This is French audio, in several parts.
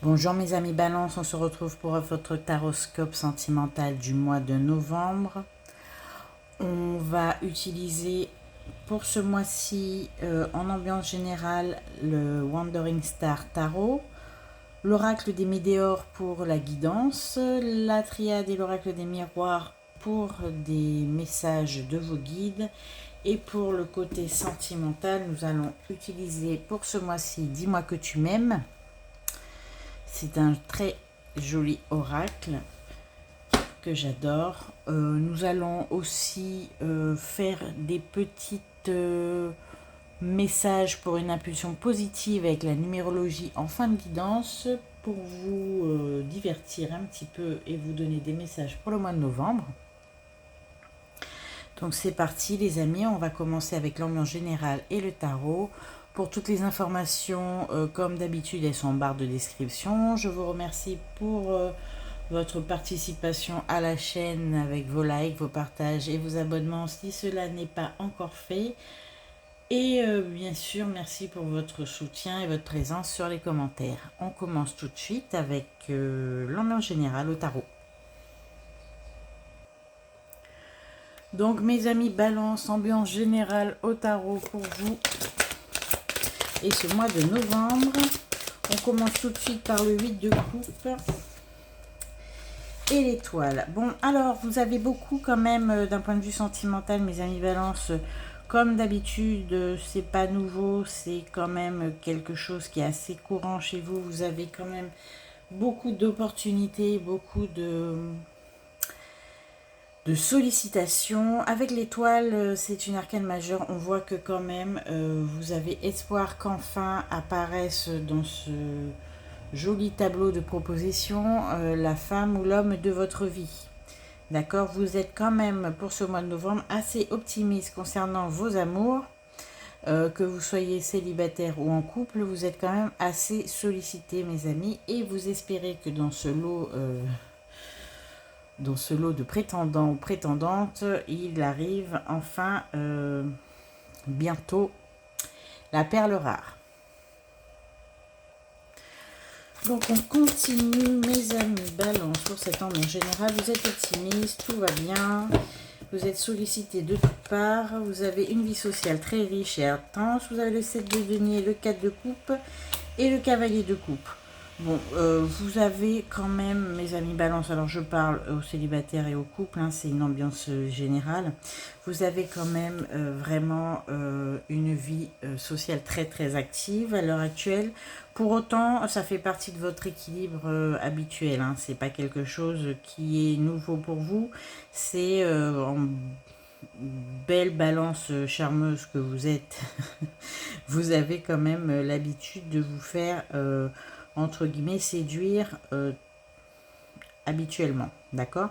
Bonjour mes amis Balance, on se retrouve pour votre taroscope sentimental du mois de novembre. On va utiliser pour ce mois-ci en ambiance générale le Wandering Star Tarot, l'oracle des météores pour la guidance, la triade et l'oracle des miroirs pour des messages de vos guides. Et pour le côté sentimental, nous allons utiliser pour ce mois-ci Dis-moi que tu m'aimes. C'est un très joli oracle que j'adore. Nous allons aussi faire des petites messages pour une impulsion positive avec la numérologie en fin de guidance pour vous divertir un petit peu et vous donner des messages pour le mois de novembre. Donc c'est parti les amis, on va commencer avec l'ambiance générale et le tarot. Pour toutes les informations, comme d'habitude, elles sont en barre de description. Je vous remercie pour votre participation à la chaîne avec vos likes, vos partages et vos abonnements si cela n'est pas encore fait. Et bien sûr, merci pour votre soutien et votre présence sur les commentaires. On commence tout de suite avec l'ambiance générale au tarot. Donc mes amis Balance, ambiance générale au tarot pour vous. Et ce mois de novembre, on commence tout de suite par le 8 de coupe et l'étoile. Bon, alors, vous avez beaucoup quand même, d'un point de vue sentimental, mes amis Balance, comme d'habitude, c'est pas nouveau, c'est quand même quelque chose qui est assez courant chez vous. Vous avez quand même beaucoup d'opportunités, beaucoup de sollicitations. Avec l'étoile, c'est une arcane majeure. On voit que quand même, vous avez espoir qu'enfin apparaisse dans ce joli tableau de proposition la femme ou l'homme de votre vie. D'accord? Vous êtes quand même, pour ce mois de novembre, assez optimiste concernant vos amours. Que vous soyez célibataire ou en couple, vous êtes quand même assez sollicité, mes amis. Et vous espérez que dans ce lot de prétendants ou prétendantes, il arrive enfin bientôt la perle rare. Donc on continue, mes amis Balance, pour cet an en général. Vous êtes optimiste, tout va bien, vous êtes sollicité de toutes parts, vous avez une vie sociale très riche et intense, vous avez le 7 de denier, le 4 de coupe et le cavalier de coupe. Bon, vous avez quand même, mes amis Balance, alors je parle aux célibataires et aux couples, hein, c'est une ambiance générale. Vous avez quand même vraiment une vie sociale très très active à l'heure actuelle. Pour autant, ça fait partie de votre équilibre habituel, hein, c'est pas quelque chose qui est nouveau pour vous. C'est en belle balance charmeuse que vous êtes. Vous avez quand même l'habitude de vous faire entre guillemets séduire habituellement, d'accord.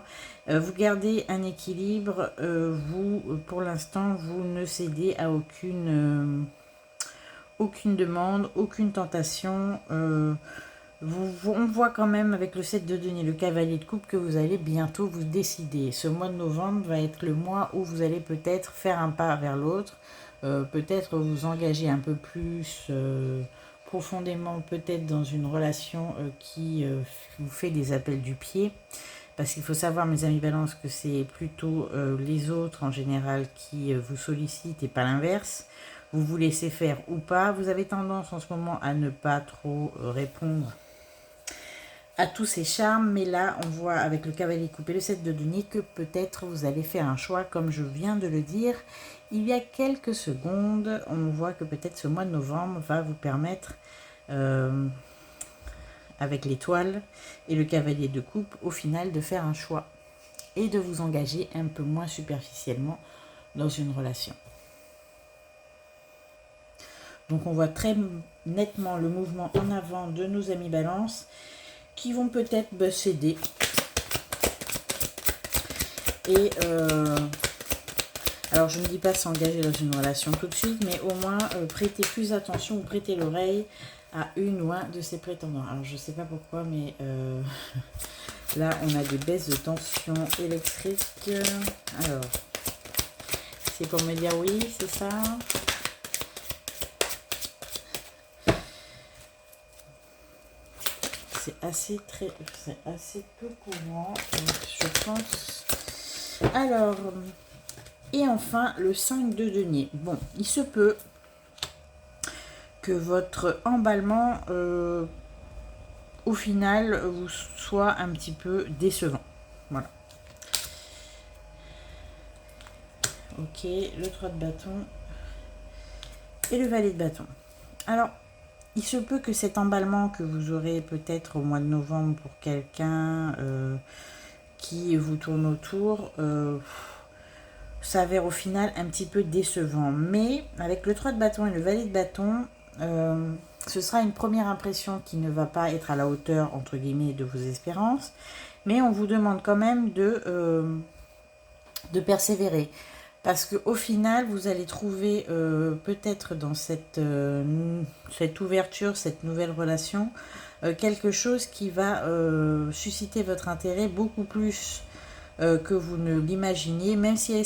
Vous gardez un équilibre, vous pour l'instant vous ne cédez à aucune demande, aucune tentation. On voit quand même avec le 7 de denier, le cavalier de coupe, que vous allez bientôt vous décider. Ce mois de novembre va être le mois où vous allez peut-être faire un pas vers l'autre, peut-être vous engager un peu plus profondément, peut-être dans une relation qui vous fait des appels du pied. Parce qu'il faut savoir, mes amis Balance, que c'est plutôt les autres en général qui vous sollicitent et pas l'inverse. Vous vous laissez faire ou pas. Vous avez tendance en ce moment à ne pas trop répondre à tous ces charmes. Mais là, on voit avec le cavalier coupé, le 7 de denier, que peut-être vous allez faire un choix, comme je viens de le dire il y a quelques secondes. On voit que peut-être ce mois de novembre va vous permettre, avec l'étoile et le cavalier de coupe, au final, de faire un choix et de vous engager un peu moins superficiellement dans une relation. Donc on voit très nettement le mouvement en avant de nos amis Balance qui vont peut-être céder. Et alors je ne dis pas s'engager dans une relation tout de suite, mais au moins prêter plus attention ou prêter l'oreille à une ou un de ses prétendants. Alors je ne sais pas pourquoi, mais là on a des baisses de tension électrique. Alors c'est pour me dire oui, c'est ça. c'est assez peu courant, je pense. Alors, et enfin, le 5 de denier. Bon, il se peut que votre emballement, au final, vous soit un petit peu décevant. Voilà. Ok, le 3 de bâton et le valet de bâton. Alors, il se peut que cet emballement que vous aurez peut-être au mois de novembre pour quelqu'un qui vous tourne autour s'avère au final un petit peu décevant. Mais avec le 3 de bâton et le valet de bâton, ce sera une première impression qui ne va pas être à la hauteur, entre guillemets, de vos espérances. Mais on vous demande quand même de persévérer. Parce qu'au final, vous allez trouver peut-être dans cette ouverture, cette nouvelle relation, quelque chose qui va susciter votre intérêt beaucoup plus que vous ne l'imaginez, même s'il y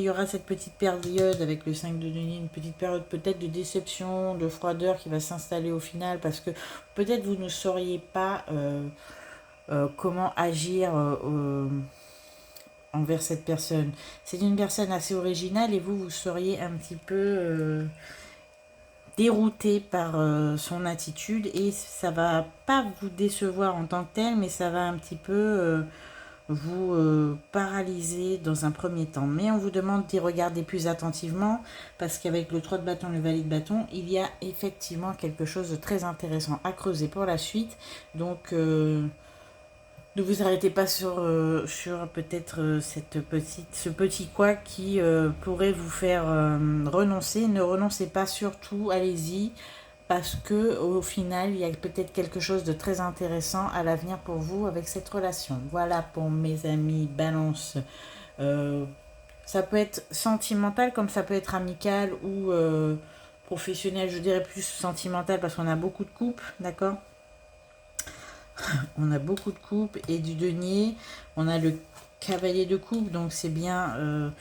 aura cette petite période avec le 5 de denier, une petite période peut-être de déception, de froideur qui va s'installer au final, parce que peut-être vous ne sauriez pas comment agir envers cette personne. C'est une personne assez originale et vous seriez un petit peu dérouté par son attitude, et ça va pas vous décevoir en tant que tel, mais ça va un petit peu vous paralyser dans un premier temps. Mais on vous demande d'y regarder plus attentivement, parce qu'avec le 3 de bâton, le valet de bâton, il y a effectivement quelque chose de très intéressant à creuser pour la suite. Donc ne vous arrêtez pas sur peut-être ce petit quoi qui pourrait vous faire renoncer. Ne renoncez pas, surtout, allez-y, parce que au final, il y a peut-être quelque chose de très intéressant à l'avenir pour vous avec cette relation. Voilà pour mes amis Balance. Ça peut être sentimental comme ça peut être amical ou professionnel. Je dirais plus sentimental parce qu'on a beaucoup de couples, d'accord? On a beaucoup de coupes et du denier. On a le cavalier de coupe, donc c'est bien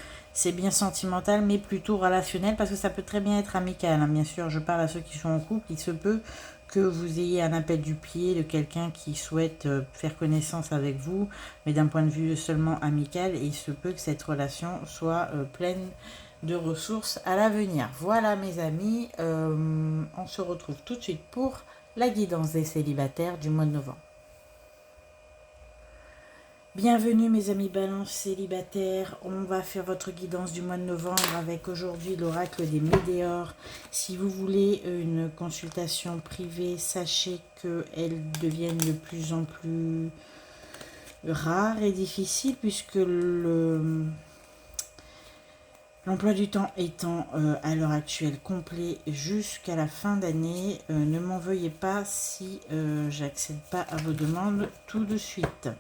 sentimental, mais plutôt relationnel, parce que ça peut très bien être amical, hein. Bien sûr, je parle à ceux qui sont en couple. Il se peut que vous ayez un appel du pied de quelqu'un qui souhaite faire connaissance avec vous, mais d'un point de vue seulement amical, et il se peut que cette relation soit pleine de ressources à l'avenir. Voilà mes amis, on se retrouve tout de suite pour la guidance des célibataires du mois de novembre. Bienvenue mes amis Balance célibataires, on va faire votre guidance du mois de novembre avec aujourd'hui l'oracle des Météores. Si vous voulez une consultation privée, sachez qu'elles deviennent de plus en plus rares et difficiles, puisque l'emploi du temps étant à l'heure actuelle complet jusqu'à la fin d'année. Ne m'en veuillez pas si j'accède pas à vos demandes tout de suite.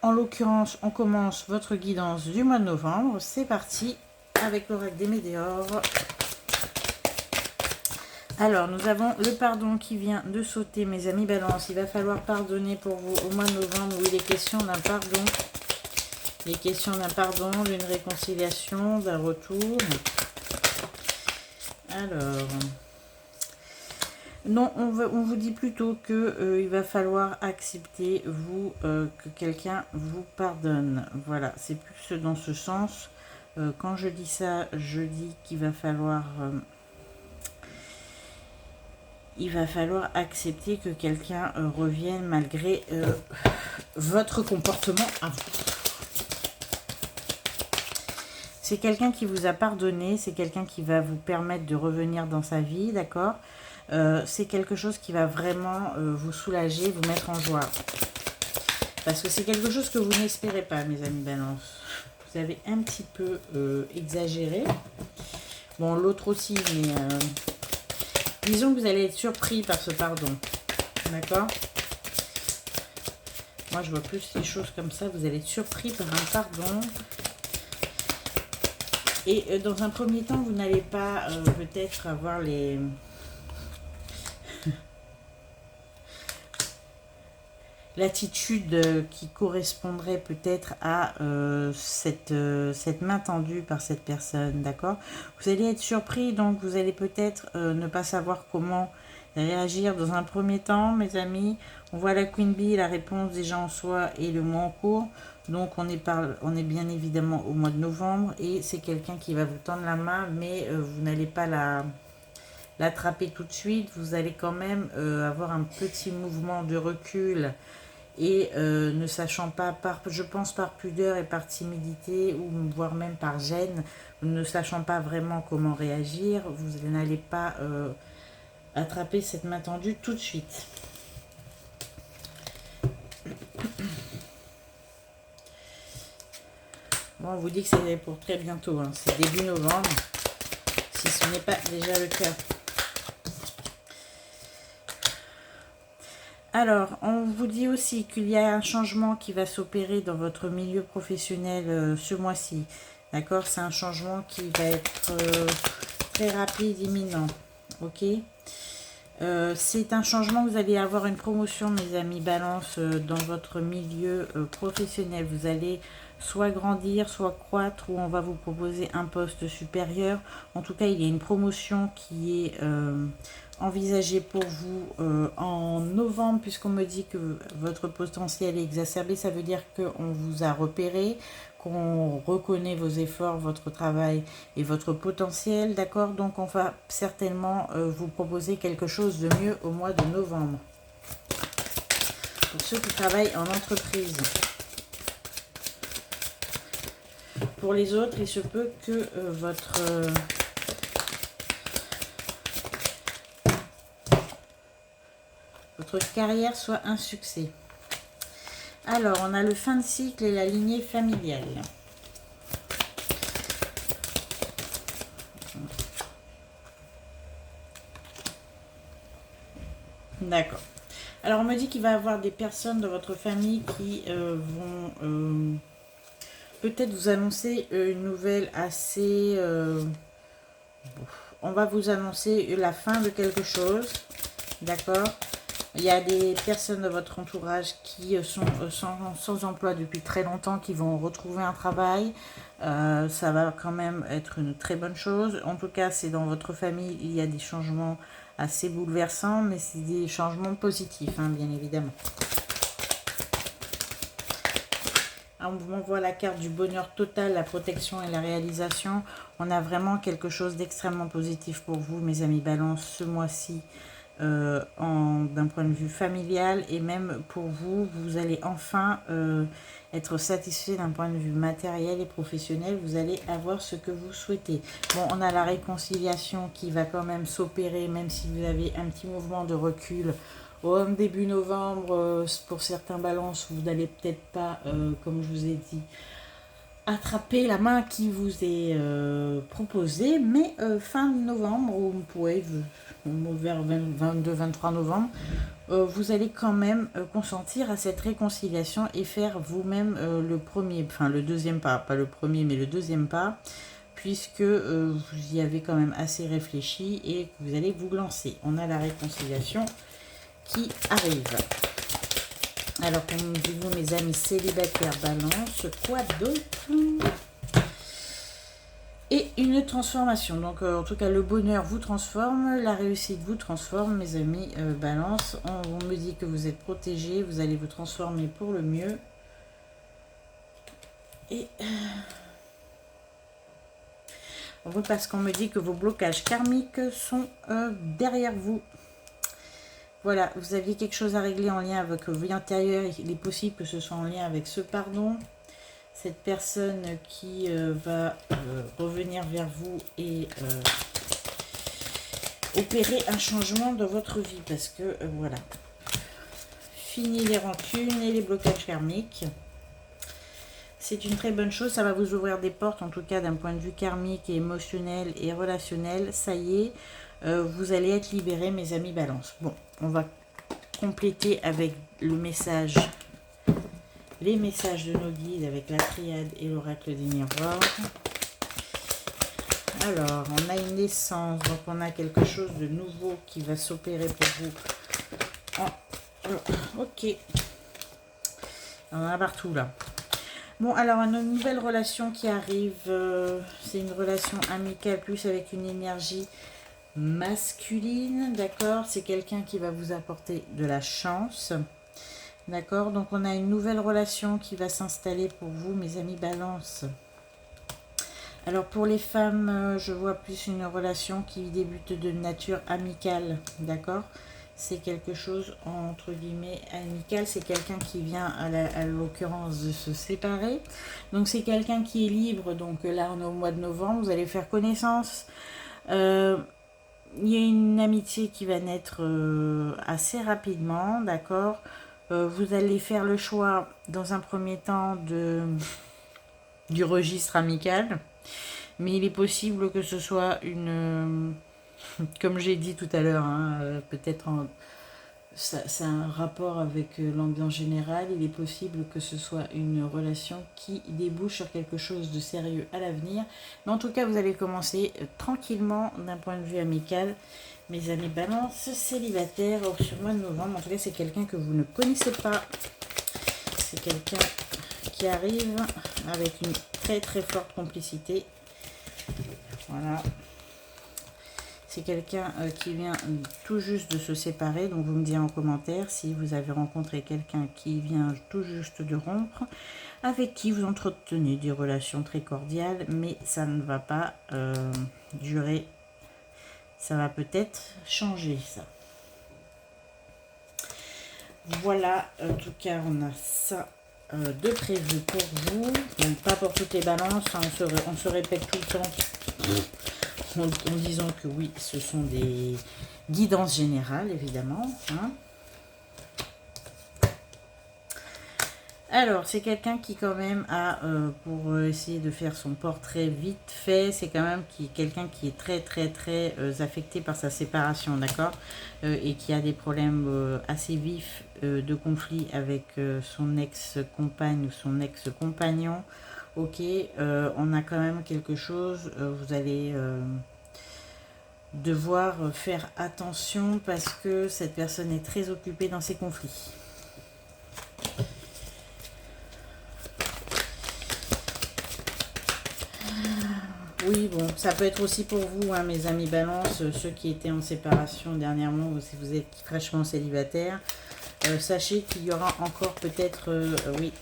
En l'occurrence, on commence votre guidance du mois de novembre. C'est parti avec l'oracle des Météores. Alors, nous avons le pardon qui vient de sauter, mes amis Balance. Il va falloir pardonner pour vous au mois de novembre, où il est question d'un pardon. Il est question d'un pardon, d'une réconciliation, d'un retour. Alors... non, on vous dit plutôt que il va falloir accepter, vous, que quelqu'un vous pardonne. Voilà, c'est plus dans ce sens. Quand je dis ça, je dis qu'il va falloir accepter que quelqu'un revienne malgré votre comportement à vous. C'est quelqu'un qui vous a pardonné, c'est quelqu'un qui va vous permettre de revenir dans sa vie, d'accord ? C'est quelque chose qui va vraiment vous soulager, vous mettre en joie. Parce que c'est quelque chose que vous n'espérez pas, mes amis Balance. Vous avez un petit peu exagéré. Bon, l'autre aussi, mais disons que vous allez être surpris par ce pardon. D'accord ? Moi, je vois plus les choses comme ça. Vous allez être surpris par un pardon. Et dans un premier temps, vous n'allez pas peut-être avoir l'attitude qui correspondrait peut-être à cette main tendue par cette personne, d'accord ? Vous allez être surpris, donc vous allez peut-être ne pas savoir comment réagir dans un premier temps, mes amis. On voit la Queen Bee, la réponse déjà en soi et le mois en cours. Donc on est bien évidemment au mois de novembre et c'est quelqu'un qui va vous tendre la main, mais vous n'allez pas l'attraper tout de suite. Vous allez quand même avoir un petit mouvement de recul et ne sachant pas, je pense par pudeur et par timidité, ou voire même par gêne, ne sachant pas vraiment comment réagir, vous n'allez pas attraper cette main tendue tout de suite. Bon, on vous dit que c'est pour très bientôt, hein. C'est début novembre, si ce n'est pas déjà le cas. Alors, on vous dit aussi qu'il y a un changement qui va s'opérer dans votre milieu professionnel ce mois-ci. D'accord? C'est un changement qui va être très rapide, imminent. Ok? C'est un changement, vous allez avoir une promotion, mes amis Balance, dans votre milieu professionnel. Vous allez soit grandir, soit croître, ou on va vous proposer un poste supérieur. En tout cas, il y a une promotion qui est envisagée pour vous en novembre, puisqu'on me dit que votre potentiel est exacerbé. Ça veut dire qu'on vous a repéré, qu'on reconnaît vos efforts, votre travail et votre potentiel, d'accord? Donc on va certainement vous proposer quelque chose de mieux au mois de novembre. Pour ceux qui travaillent en entreprise. Pour les autres, il se peut que votre carrière soit un succès. Alors, on a le fin de cycle et la lignée familiale. D'accord. Alors, on me dit qu'il va y avoir des personnes dans votre famille qui vont peut-être vous annoncer une nouvelle assez... on va vous annoncer la fin de quelque chose. D'accord? Il y a des personnes de votre entourage qui sont sans emploi depuis très longtemps, qui vont retrouver un travail. Ça va quand même être une très bonne chose. En tout cas, c'est dans votre famille, il y a des changements assez bouleversants, mais c'est des changements positifs, hein, bien évidemment. On voit la carte du bonheur total, la protection et la réalisation. On a vraiment quelque chose d'extrêmement positif pour vous, mes amis Balance, ce mois-ci. D'un point de vue familial, et même pour vous, vous allez enfin être satisfait d'un point de vue matériel et professionnel. Vous allez avoir ce que vous souhaitez. Bon, on a la réconciliation qui va quand même s'opérer, même si vous avez un petit mouvement de recul au début novembre. Pour certains balances, vous n'allez peut-être pas, comme je vous ai dit, attraper la main qui vous est proposée, mais fin novembre, ou vous pouvez vers 22-23 novembre, vous allez quand même consentir à cette réconciliation et faire vous-même le deuxième pas, pas le premier mais le deuxième pas, puisque vous y avez quand même assez réfléchi et que vous allez vous lancer. On a la réconciliation qui arrive. Alors, comme dites-vous, mes amis célibataires Balance, quoi d'autre? Et une transformation. Donc, en tout cas, le bonheur vous transforme, la réussite vous transforme, mes amis Balance. On me dit que vous êtes protégés, vous allez vous transformer pour le mieux. Et parce qu'on me dit que vos blocages karmiques sont derrière vous. Voilà, vous aviez quelque chose à régler en lien avec le vie antérieure. Il est possible que ce soit en lien avec ce pardon. Cette personne qui va revenir vers vous et opérer un changement dans votre vie. Parce que, voilà. Fini les rancunes et les blocages karmiques. C'est une très bonne chose. Ça va vous ouvrir des portes, en tout cas d'un point de vue karmique et émotionnel et relationnel. Ça y est, vous allez être libérés, mes amis Balance. Bon, on va compléter avec le message, les messages de nos guides avec la triade et l'oracle des miroirs. Alors, on a une naissance, donc on a quelque chose de nouveau qui va s'opérer pour vous. Ok. On en a partout là. Bon, alors une nouvelle relation qui arrive, c'est une relation amicale, plus avec une énergie masculine, d'accord? C'est quelqu'un qui va vous apporter de la chance, d'accord? Donc on a une nouvelle relation qui va s'installer pour vous, mes amis Balance. Alors pour les femmes, je vois plus une relation qui débute de nature amicale, d'accord? C'est quelque chose entre guillemets amical, c'est quelqu'un qui vient à l'occurrence de se séparer. Donc c'est quelqu'un qui est libre, donc là on est au mois de novembre, vous allez faire connaissance. Il y a une amitié qui va naître assez rapidement, d'accord? Vous allez faire le choix dans un premier temps du registre amical. Mais il est possible que ce soit une, comme j'ai dit tout à l'heure, hein, peut-être ça a un rapport avec l'ambiance générale. Il est possible que ce soit une relation qui débouche sur quelque chose de sérieux à l'avenir. Mais en tout cas, vous allez commencer tranquillement d'un point de vue amical. Mes amis Balance célibataires sur le mois de novembre. En tout cas, c'est quelqu'un que vous ne connaissez pas. C'est quelqu'un qui arrive avec une très très forte complicité. Voilà. C'est quelqu'un qui vient tout juste de se séparer. Donc vous me direz en commentaire si vous avez rencontré quelqu'un qui vient tout juste de rompre, avec qui vous entretenez des relations très cordiales, mais ça ne va pas durer. Ça va peut-être changer ça. Voilà, en tout cas on a ça de prévu pour vous. Donc pas pour toutes les balances, hein, on se répète tout le temps. En disant que oui, ce sont des guidances générales, évidemment. Hein. Alors, c'est quelqu'un qui quand même a, pour essayer de faire son portrait vite fait, c'est quand même quelqu'un qui est très très très affecté par sa séparation, d'accord, et qui a des problèmes assez vifs de conflit avec son ex-compagne ou son ex-compagnon. Ok, on a quand même quelque chose, vous allez devoir faire attention parce que cette personne est très occupée dans ses conflits. Oui, bon, ça peut être aussi pour vous, hein, mes amis Balance, ceux qui étaient en séparation dernièrement ou si vous êtes fraîchement célibataire. Sachez qu'il y aura encore peut-être... oui.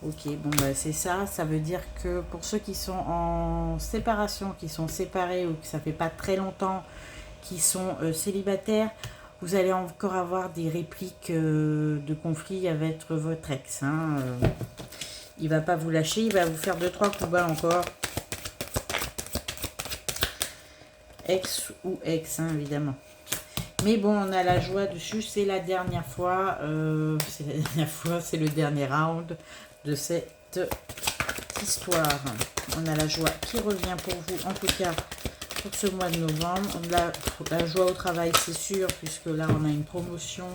Ok, bon, bah, c'est ça. Ça veut dire que pour ceux qui sont en séparation, qui sont séparés ou que ça fait pas très longtemps, qui sont célibataires, vous allez encore avoir des répliques de conflits avec votre ex. Hein. Il va pas vous lâcher, il va vous faire 2-3 coups bas encore. Ex ou ex, hein, évidemment. Mais bon, on a la joie dessus, c'est la dernière fois, c'est le dernier round de cette histoire. On a la joie qui revient pour vous, en tout cas pour ce mois de novembre. La joie au travail, c'est sûr, puisque là on a une promotion,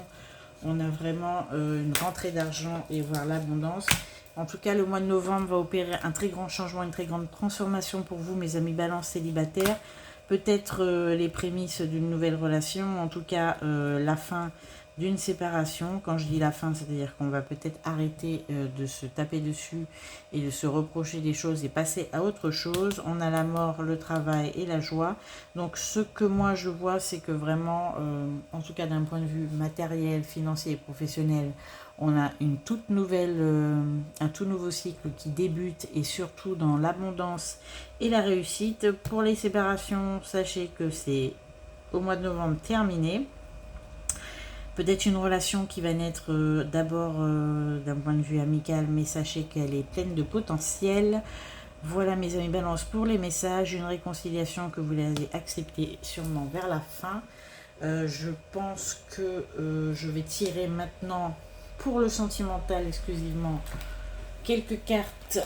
on a vraiment une rentrée d'argent et voir l'abondance. En tout cas, le mois de novembre va opérer un très grand changement, une très grande transformation pour vous, mes amis Balance célibataires. Peut-être les prémices d'une nouvelle relation, en tout cas la fin d'une séparation. Quand je dis la fin, c'est-à-dire qu'on va peut-être arrêter de se taper dessus et de se reprocher des choses et passer à autre chose. On a la mort, le travail et la joie. Donc ce que moi je vois, c'est que vraiment, en tout cas d'un point de vue matériel, financier et professionnel, on a une toute nouvelle, un tout nouveau cycle qui débute et surtout dans l'abondance et la réussite. Pour les séparations, sachez que c'est au mois de novembre terminé. Peut-être une relation qui va naître d'abord d'un point de vue amical, mais sachez qu'elle est pleine de potentiel. Voilà mes amis Balance pour les messages. Une réconciliation que vous allez accepter sûrement vers la fin. Je pense que je vais tirer maintenant pour le sentimental exclusivement quelques cartes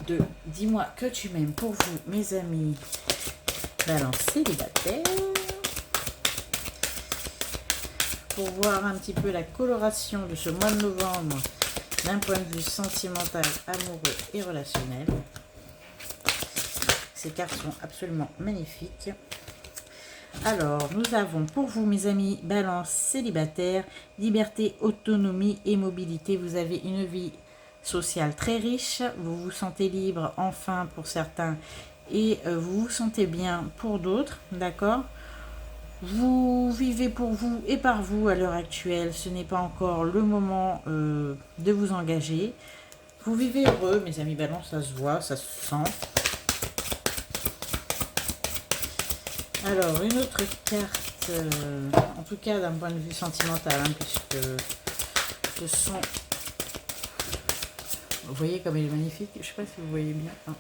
de Dis-moi que tu m'aimes pour vous, mes amis Balance célibataires. Pour voir un petit peu la coloration de ce mois de novembre d'un point de vue sentimental, amoureux et relationnel. Ces cartes sont absolument magnifiques. Alors, nous avons pour vous, mes amis, Balance célibataire, liberté, autonomie et mobilité. Vous avez une vie sociale très riche, vous vous sentez libre, enfin pour certains, et vous vous sentez bien pour d'autres, d'accord? Vous vivez pour vous et par vous à l'heure actuelle, ce n'est pas encore le moment de vous engager. Vous vivez heureux, mes amis Balance, ça se voit, ça se sent. Alors, une autre carte, en tout cas d'un point de vue sentimental, hein, puisque ce sont... Vous voyez comme elle est magnifique, je ne sais pas si vous voyez bien. Hein.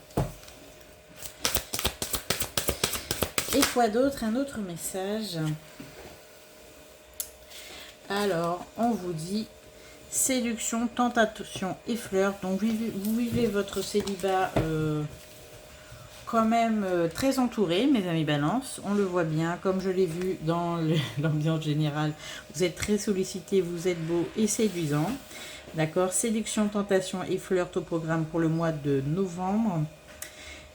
Et quoi d'autre? Un autre message. Alors, on vous dit séduction, tentation et flirt. Donc, vous vivez votre célibat quand même très entouré, mes amis Balance. On le voit bien, comme je l'ai vu dans l'ambiance générale. Vous êtes très sollicité, vous êtes beau et séduisant. D'accord? Séduction, tentation et flirt au programme pour le mois de novembre.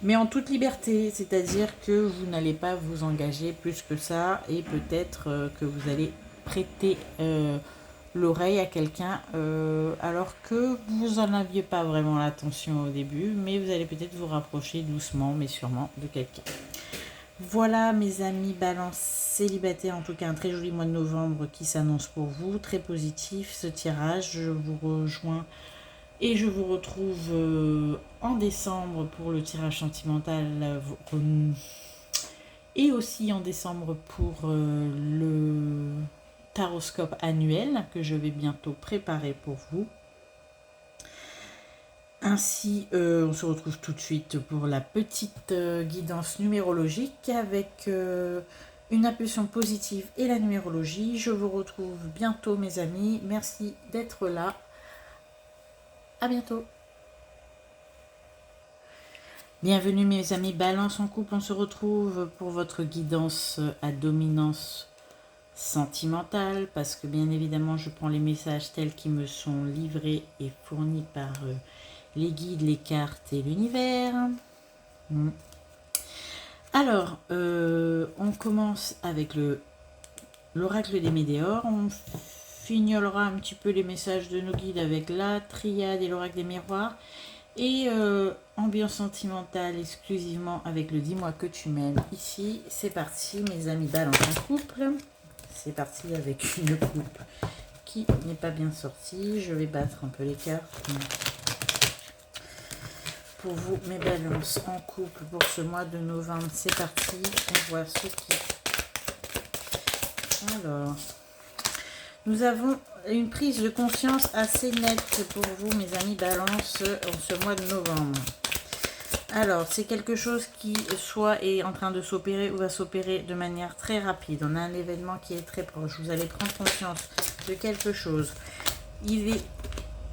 Mais en toute liberté, c'est-à-dire que vous n'allez pas vous engager plus que ça et peut-être que vous allez prêter l'oreille à quelqu'un alors que vous n'en aviez pas vraiment l'attention au début, mais vous allez peut-être vous rapprocher doucement mais sûrement de quelqu'un. Voilà mes amis Balance célibataires, en tout cas un très joli mois de novembre qui s'annonce pour vous, très positif ce tirage, je vous rejoins. Et je vous retrouve en décembre pour le tirage sentimental et aussi en décembre pour le taroscope annuel que je vais bientôt préparer pour vous. Ainsi, on se retrouve tout de suite pour la petite guidance numérologique avec une impulsion positive et la numérologie. Je vous retrouve bientôt mes amis. Merci d'être là. À bientôt. Bienvenue mes amis Balance en couple, on se retrouve pour votre guidance à dominance sentimentale parce que bien évidemment je prends les messages tels qu'ils me sont livrés et fournis par les guides, les cartes et l'univers. Alors, on commence avec l'oracle des météores, on fignolera un petit peu les messages de nos guides avec la triade et l'oracle des miroirs. Et ambiance sentimentale exclusivement avec le dis-moi que tu m'aimes. Ici, c'est parti, mes amis Balance en couple. C'est parti avec une coupe qui n'est pas bien sortie. Je vais battre un peu les cartes. Pour vous, mes Balances en couple pour ce mois de novembre, c'est parti. On voit ce qui... Alors... Nous avons une prise de conscience assez nette pour vous, mes amis Balance, en ce mois de novembre. Alors, c'est quelque chose qui soit est en train de s'opérer ou va s'opérer de manière très rapide. On a un événement qui est très proche. Vous allez prendre conscience de quelque chose. Il est...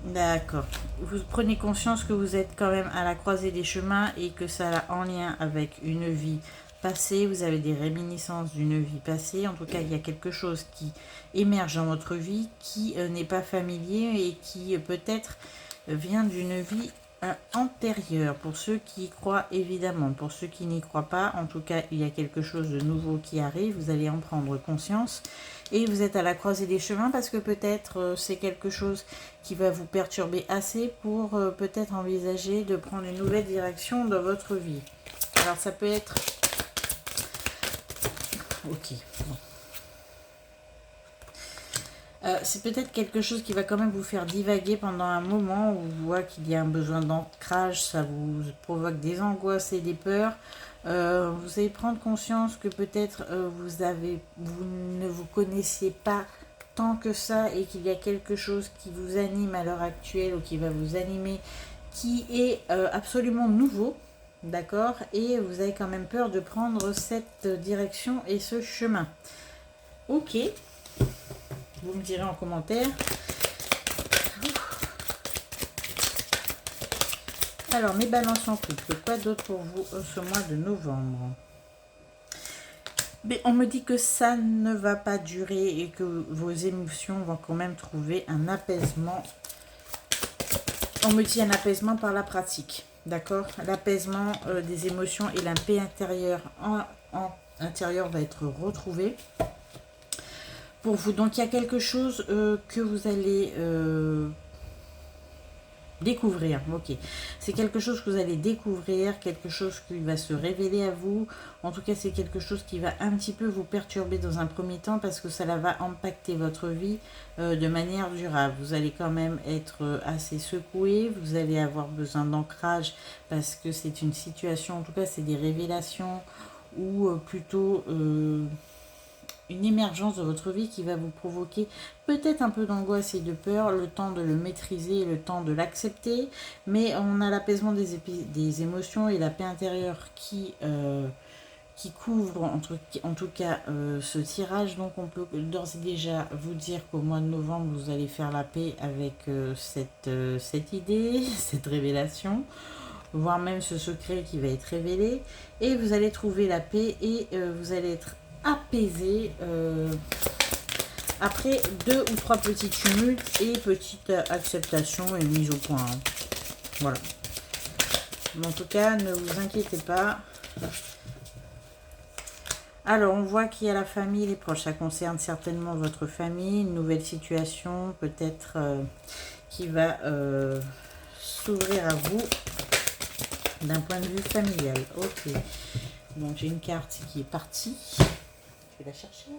D'accord. Vous prenez conscience que vous êtes quand même à la croisée des chemins et que ça a en lien avec une vie passée. Vous avez des réminiscences d'une vie passée. En tout cas, il y a quelque chose qui émerge dans votre vie qui n'est pas familier et qui peut-être vient d'une vie antérieure. Pour ceux qui y croient, évidemment. Pour ceux qui n'y croient pas, en tout cas, il y a quelque chose de nouveau qui arrive. Vous allez en prendre conscience. Et vous êtes à la croisée des chemins parce que peut-être c'est quelque chose qui va vous perturber assez pour peut-être envisager de prendre une nouvelle direction dans votre vie. Alors ça peut être... Ok, bon. C'est peut-être quelque chose qui va quand même vous faire divaguer pendant un moment où vous voyez qu'il y a un besoin d'ancrage, ça vous provoque des angoisses et des peurs. Vous allez prendre conscience que peut-être vous ne vous connaissiez pas tant que ça et qu'il y a quelque chose qui vous anime à l'heure actuelle ou qui va vous animer, qui est absolument nouveau, d'accord? Et vous avez quand même peur de prendre cette direction et ce chemin. Ok. Vous me direz en commentaire. Alors, mes balances en couple, quoi d'autre pour vous ce mois de novembre? Mais on me dit que ça ne va pas durer et que vos émotions vont quand même trouver un apaisement. On me dit un apaisement par la pratique, d'accord? L'apaisement des émotions et la paix intérieure intérieure va être retrouvée. Pour vous, donc il y a quelque chose que vous allez Découvrir, ok. C'est quelque chose que vous allez découvrir, quelque chose qui va se révéler à vous. En tout cas, c'est quelque chose qui va un petit peu vous perturber dans un premier temps parce que ça va impacter votre vie de manière durable. Vous allez quand même être assez secoué, vous allez avoir besoin d'ancrage parce que c'est une situation, en tout cas, c'est des révélations ou plutôt une émergence de votre vie qui va vous provoquer peut-être un peu d'angoisse et de peur, le temps de le maîtriser, le temps de l'accepter, mais on a l'apaisement des émotions et la paix intérieure qui couvre en tout cas ce tirage. Donc on peut d'ores et déjà vous dire qu'au mois de novembre, vous allez faire la paix avec cette idée, cette révélation, voire même ce secret qui va être révélé, et vous allez trouver la paix et vous allez être apaisé après 2 ou 3 petits tumultes et petite acceptation et mise au point. Voilà. Mais en tout cas, ne vous inquiétez pas. Alors, on voit qu'il y a la famille, les proches. Ça concerne certainement votre famille, une nouvelle situation peut-être qui va s'ouvrir à vous d'un point de vue familial. Ok. Donc, j'ai une carte qui est partie. Je vais la chercher.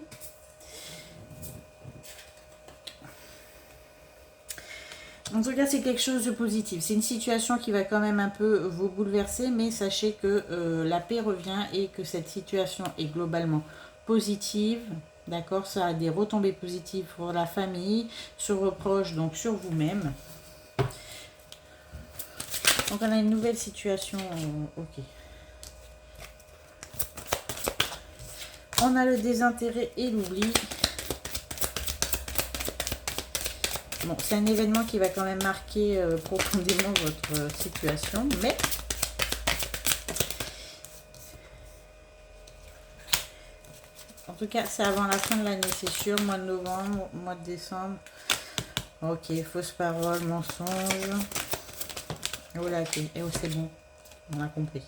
En tout cas, c'est quelque chose de positif. C'est une situation qui va quand même un peu vous bouleverser, mais sachez que la paix revient et que cette situation est globalement positive. D'accord? Ça a des retombées positives pour la famille, sur vos proches, donc sur vous-même. Donc, on a une nouvelle situation. Ok. On a le désintérêt et l'oubli. Bon, c'est un événement qui va quand même marquer profondément votre situation, mais en tout cas, c'est avant la fin de l'année, c'est sûr. Mois de novembre, mois de décembre. Ok, fausse parole, mensonge. Oh là, ok. Et oh, c'est bon, on a compris.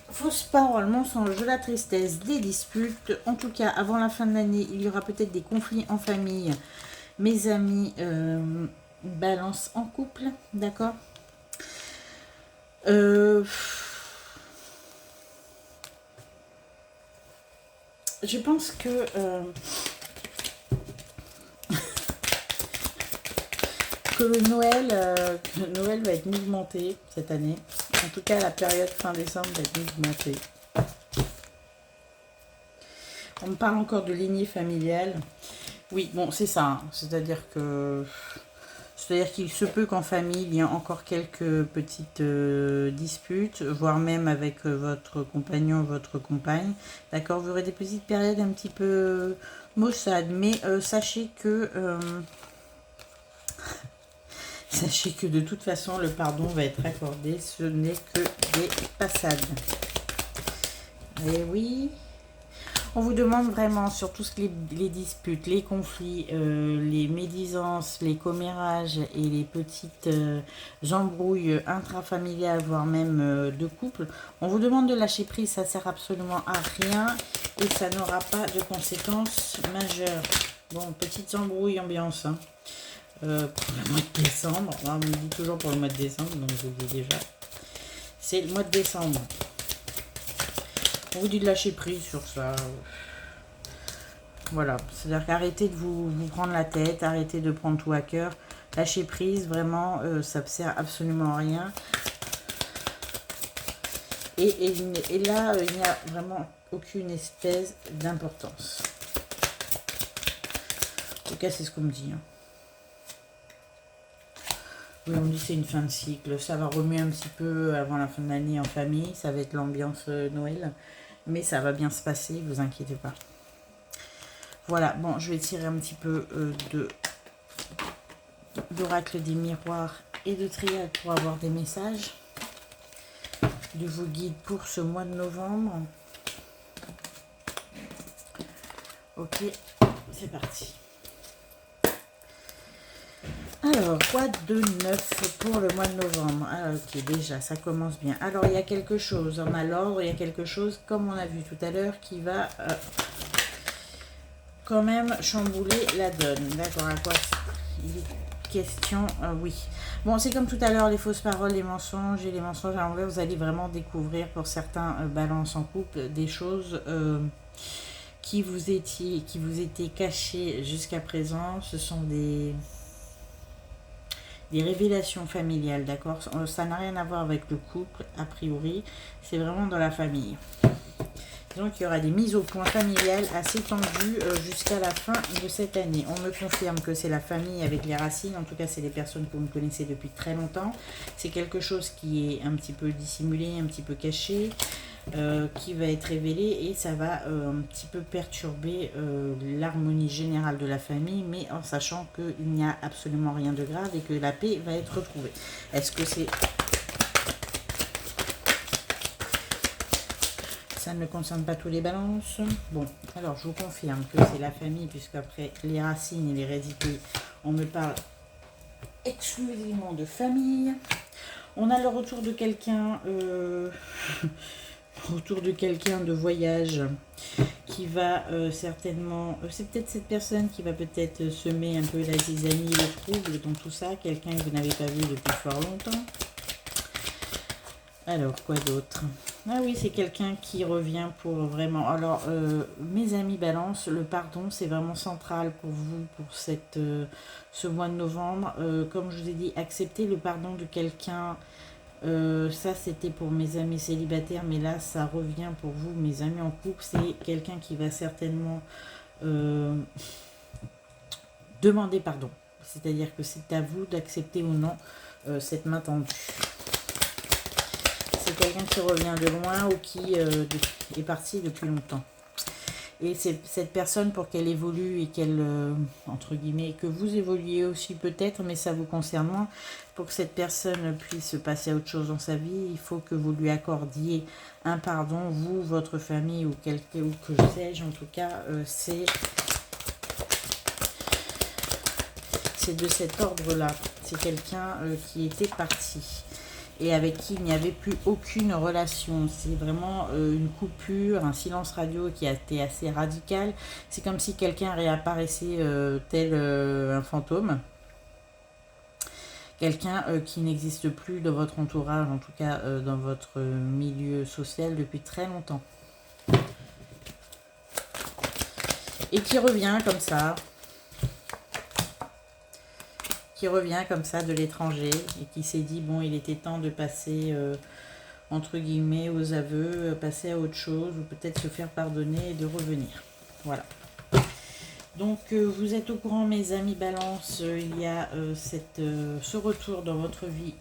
Fausse parole, mensonge, de la tristesse, des disputes. En tout cas, avant la fin de l'année, il y aura peut-être des conflits en famille. Mes amis, balance en couple, d'accord. Je pense que le Noël va être mouvementé cette année. En tout cas, la période fin décembre va être mouvementée. On me parle encore de lignée familiale. Oui, bon, c'est ça. Hein. C'est-à-dire qu'il se peut qu'en famille, il y ait encore quelques petites disputes, voire même avec votre compagnon, votre compagne. D'accord, vous aurez des petites périodes un petit peu maussades, mais sachez que de toute façon, le pardon va être accordé. Ce n'est que des passades. Et oui, on vous demande vraiment sur tout ce qui est les disputes, les conflits, les médisances, les commérages et les petites embrouilles intrafamiliales, voire même de couple. On vous demande de lâcher prise, ça sert absolument à rien et ça n'aura pas de conséquences majeures. Bon, petites embrouilles ambiance, hein. Pour le mois de décembre, on me dit toujours pour le mois de décembre, donc je vous dis déjà, c'est le mois de décembre. On vous dit de lâcher prise sur ça. Voilà, c'est-à-dire qu'arrêtez de vous prendre la tête, arrêtez de prendre tout à cœur. Lâcher prise, vraiment, ça ne sert absolument à rien. Et là, il n'y a vraiment aucune espèce d'importance. En tout cas, c'est ce qu'on me dit. Hein. Oui, on dit c'est une fin de cycle. Ça va remuer un petit peu avant la fin de l'année en famille. Ça va être l'ambiance Noël. Mais ça va bien se passer, vous inquiétez pas. Voilà, bon, je vais tirer un petit peu d'oracle des miroirs et de triade pour avoir des messages de vos guides pour ce mois de novembre. Ok, c'est parti. Alors, quoi de neuf pour le mois de novembre? Ah, ok, déjà, ça commence bien. Alors, il y a quelque chose, on a l'ordre, il y a quelque chose, comme on a vu tout à l'heure, qui va quand même chambouler la donne. D'accord, à quoi il est question? Oui. Bon, c'est comme tout à l'heure, les fausses paroles, les mensonges et les mensonges à l'envers. Vous allez vraiment découvrir pour certains balances en couple des choses qui vous étaient cachées jusqu'à présent. Ce sont des révélations familiales, d'accord? Ça n'a rien à voir avec le couple, a priori. C'est vraiment dans la famille. Donc il y aura des mises au point familiales assez tendues jusqu'à la fin de cette année. On me confirme que c'est la famille avec les racines, en tout cas c'est des personnes que vous connaissez depuis très longtemps. C'est quelque chose qui est un petit peu dissimulé, un petit peu caché, qui va être révélé et ça va un petit peu perturber l'harmonie générale de la famille, mais en sachant qu'il n'y a absolument rien de grave et que la paix va être retrouvée. Est-ce que c'est... Ça ne concerne pas tous les balances. Bon, alors je vous confirme que c'est la famille, puisqu'après les racines et l'hérédité, on me parle exclusivement de famille. On a le retour de quelqu'un, de voyage, qui va certainement... c'est peut-être cette personne qui va peut-être semer un peu la zizanie, le trouble dans tout ça. Quelqu'un que vous n'avez pas vu depuis fort longtemps. Alors, quoi d'autre? Ah oui, c'est quelqu'un qui revient pour vraiment... Alors, mes amis balance, le pardon, c'est vraiment central pour vous, pour ce mois de novembre. Comme je vous ai dit, accepter le pardon de quelqu'un, ça c'était pour mes amis célibataires, mais là, ça revient pour vous, mes amis en couple. C'est quelqu'un qui va certainement demander pardon. C'est-à-dire que c'est à vous d'accepter ou non cette main tendue. C'est quelqu'un qui revient de loin ou qui est parti depuis longtemps. Et c'est cette personne pour qu'elle évolue et qu'elle, entre guillemets, que vous évoluiez aussi peut-être, mais ça vous concerne moins. Pour que cette personne puisse passer à autre chose dans sa vie, il faut que vous lui accordiez un pardon, vous, votre famille ou quelqu'un, ou que sais-je, en tout cas, c'est de cet ordre-là. C'est quelqu'un qui était parti et avec qui il n'y avait plus aucune relation. C'est vraiment une coupure, un silence radio qui a été assez radical. C'est comme si quelqu'un réapparaissait tel un fantôme. Quelqu'un qui n'existe plus dans votre entourage, en tout cas dans votre milieu social depuis très longtemps. Et qui revient comme ça. De l'étranger et qui s'est dit bon, il était temps de passer entre guillemets aux aveux, passer à autre chose ou peut-être se faire pardonner et de revenir. Voilà. Donc vous êtes au courant, mes amis balance, il y a ce retour dans votre vie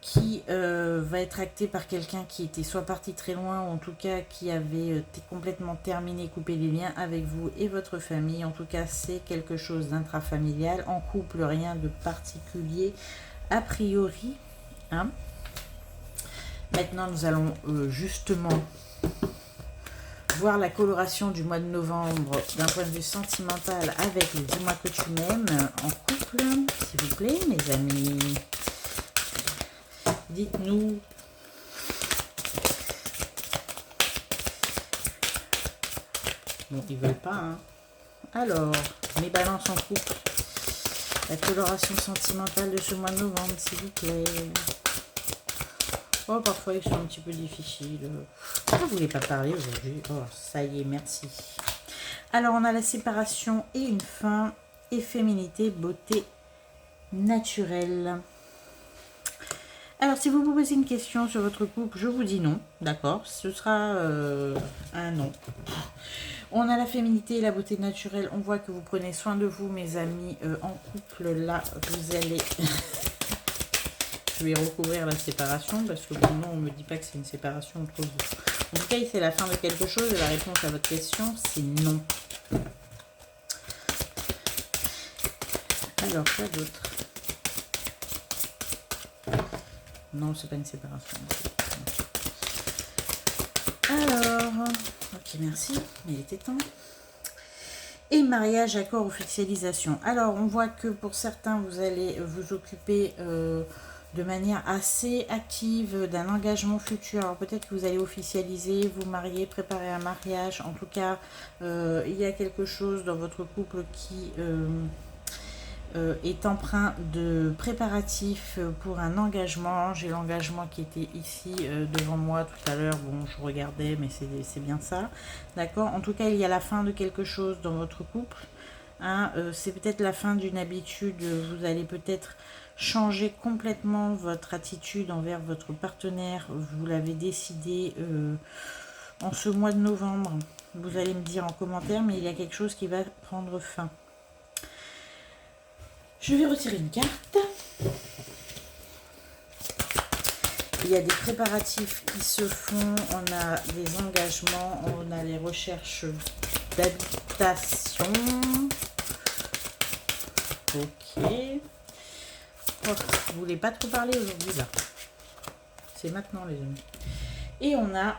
qui va être acté par quelqu'un qui était soit parti très loin ou en tout cas qui avait complètement terminé, coupé les liens avec vous et votre famille. En tout cas, c'est quelque chose d'intrafamilial. En couple, rien de particulier a priori. Hein. Maintenant, nous allons justement voir la coloration du mois de novembre d'un point de vue sentimental avec le dis-moi que tu m'aimes en couple. S'il vous plaît, mes amis. Dites-nous. Bon, ils veulent pas, hein. Alors, mes balances en couple. La coloration sentimentale de ce mois de novembre, s'il vous plaît. Oh, parfois ils sont un petit peu difficiles. Pourquoi vous voulez pas parler aujourd'hui? Oh, ça y est, merci. Alors, on a la séparation et une fin. Et féminité, beauté naturelle. Alors, si vous vous posez une question sur votre couple, je vous dis non, d'accord? Ce sera un non. On a la féminité et la beauté naturelle. On voit que vous prenez soin de vous, mes amis, en couple. Là, vous allez... Je vais recouvrir la séparation parce que bon, non, on ne me dit pas que c'est une séparation entre vous. En tout cas, c'est la fin de quelque chose et la réponse à votre question, c'est non. Alors, quoi d'autre? Non, c'est pas une séparation. Alors, ok, merci, il était temps. Et mariage, accord, officialisation. Alors, on voit que pour certains, vous allez vous occuper de manière assez active d'un engagement futur. Alors peut-être que vous allez officialiser, vous marier, préparer un mariage. En tout cas, il y a quelque chose dans votre couple qui est empreint de préparatifs pour un engagement. J'ai l'engagement qui était ici devant moi tout à l'heure. Bon, je regardais, mais c'est bien ça. D'accord. En tout cas, il y a la fin de quelque chose dans votre couple. Hein, c'est peut-être la fin d'une habitude. Vous allez peut-être changer complètement votre attitude envers votre partenaire. Vous l'avez décidé en ce mois de novembre. Vous allez me dire en commentaire, mais il y a quelque chose qui va prendre fin. Je vais retirer une carte. Il y a des préparatifs qui se font. On a des engagements. On a les recherches d'habitation. Ok. Oh, vous voulez pas trop parler aujourd'hui là. C'est maintenant les amis. Et on a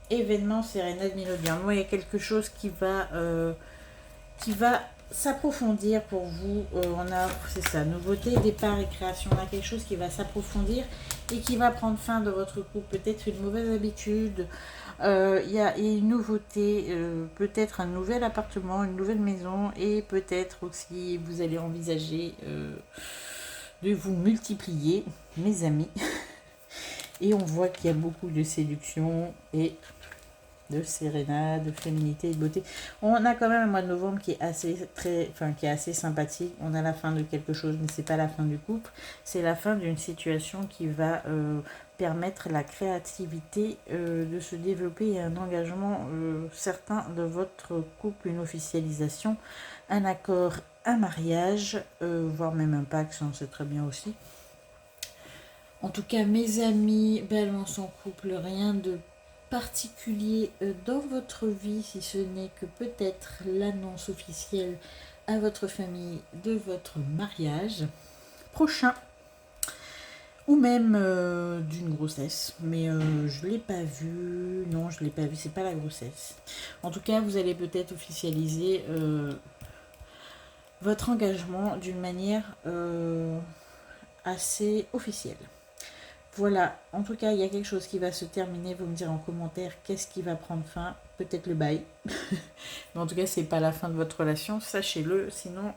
événement sérénade mélodien. Moi, il y a quelque chose qui va s'approfondir pour vous. On a, c'est ça, nouveauté, départ et création. On a quelque chose qui va s'approfondir et qui va prendre fin dans votre couple. Peut-être une mauvaise habitude. Il y a une nouveauté, peut-être un nouvel appartement, une nouvelle maison, et peut-être aussi vous allez envisager de vous multiplier, mes amis. Et on voit qu'il y a beaucoup de séduction et de sérénade, de féminité et de beauté. On a quand même un mois de novembre qui est assez sympathique. On a la fin de quelque chose, mais c'est pas la fin du couple. C'est la fin d'une situation qui va permettre la créativité de se développer et un engagement certain de votre couple, une officialisation, un accord, un mariage, voire même un pacte, ça c'est très bien aussi. En tout cas, mes amis, balance en couple, rien de particulier dans votre vie, si ce n'est que peut-être l'annonce officielle à votre famille de votre mariage prochain, ou même d'une grossesse, mais je ne l'ai pas vu, non je ne l'ai pas vu, c'est pas la grossesse. En tout cas, vous allez peut-être officialiser votre engagement d'une manière assez officielle. Voilà, en tout cas, il y a quelque chose qui va se terminer. Vous me direz en commentaire qu'est-ce qui va prendre fin. Peut-être le bail. Mais en tout cas, c'est pas la fin de votre relation, sachez-le. Sinon,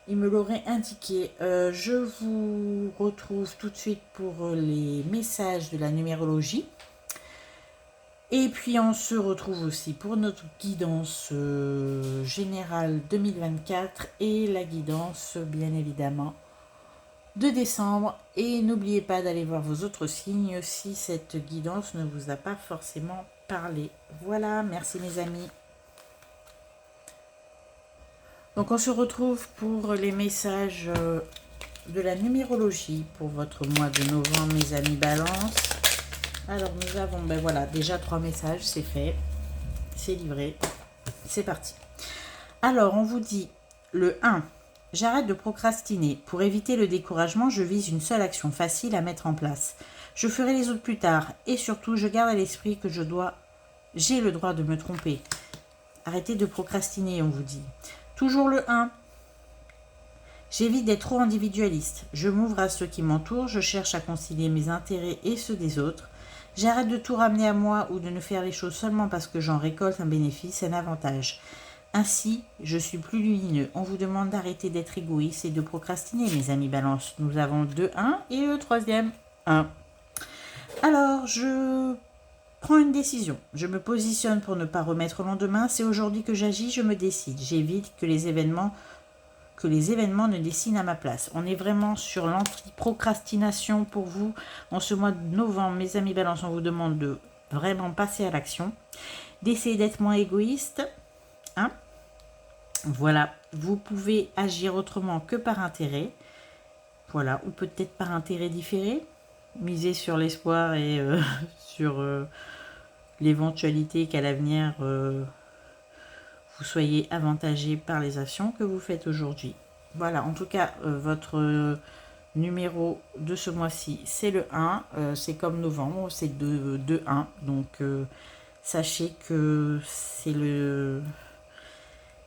il me l'aurait indiqué. Je vous retrouve tout de suite pour les messages de la numérologie. Et puis, on se retrouve aussi pour notre guidance générale 2024 et la guidance, bien évidemment, de décembre. Et n'oubliez pas d'aller voir vos autres signes si cette guidance ne vous a pas forcément parlé. Voilà, merci mes amis. Donc on se retrouve pour les messages de la numérologie pour votre mois de novembre, mes amis Balance. Alors nous avons, ben voilà, déjà 3 messages, c'est fait, c'est livré, c'est parti. Alors on vous dit le 1. J'arrête de procrastiner. Pour éviter le découragement, je vise une seule action facile à mettre en place. Je ferai les autres plus tard. Et surtout, je garde à l'esprit que j'ai le droit de me tromper. Arrêtez de procrastiner, on vous dit. Toujours le 1. J'évite d'être trop individualiste. Je m'ouvre à ceux qui m'entourent. Je cherche à concilier mes intérêts et ceux des autres. J'arrête de tout ramener à moi ou de ne faire les choses seulement parce que j'en récolte un bénéfice, un avantage. Ainsi, je suis plus lumineux. On vous demande d'arrêter d'être égoïste et de procrastiner, mes amis Balance. Nous avons 2, 1 et le troisième, 1. Alors, je prends une décision. Je me positionne pour ne pas remettre au lendemain. C'est aujourd'hui que j'agis, je me décide. J'évite que les événements ne dessinent à ma place. On est vraiment sur l'anti-procrastination pour vous. En ce mois de novembre, mes amis Balance, on vous demande de vraiment passer à l'action. D'essayer d'être moins égoïste. Hein? Voilà, vous pouvez agir autrement que par intérêt. Voilà, ou peut-être par intérêt différé. Miser sur l'espoir et sur l'éventualité qu'à l'avenir vous soyez avantagé par les actions que vous faites aujourd'hui. Voilà, en tout cas, votre numéro de ce mois-ci, c'est le 1. C'est comme novembre, c'est 2-1. Donc, sachez que c'est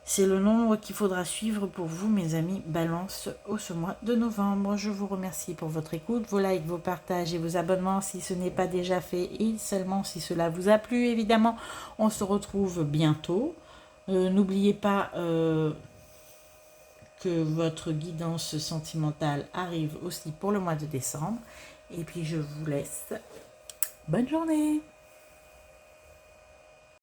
C'est le nombre qu'il faudra suivre pour vous, mes amis Balance, au ce mois de novembre. Je vous remercie pour votre écoute, vos likes, vos partages et vos abonnements si ce n'est pas déjà fait et seulement si cela vous a plu. Évidemment, on se retrouve bientôt. N'oubliez pas que votre guidance sentimentale arrive aussi pour le mois de décembre. Et puis, je vous laisse. Bonne journée!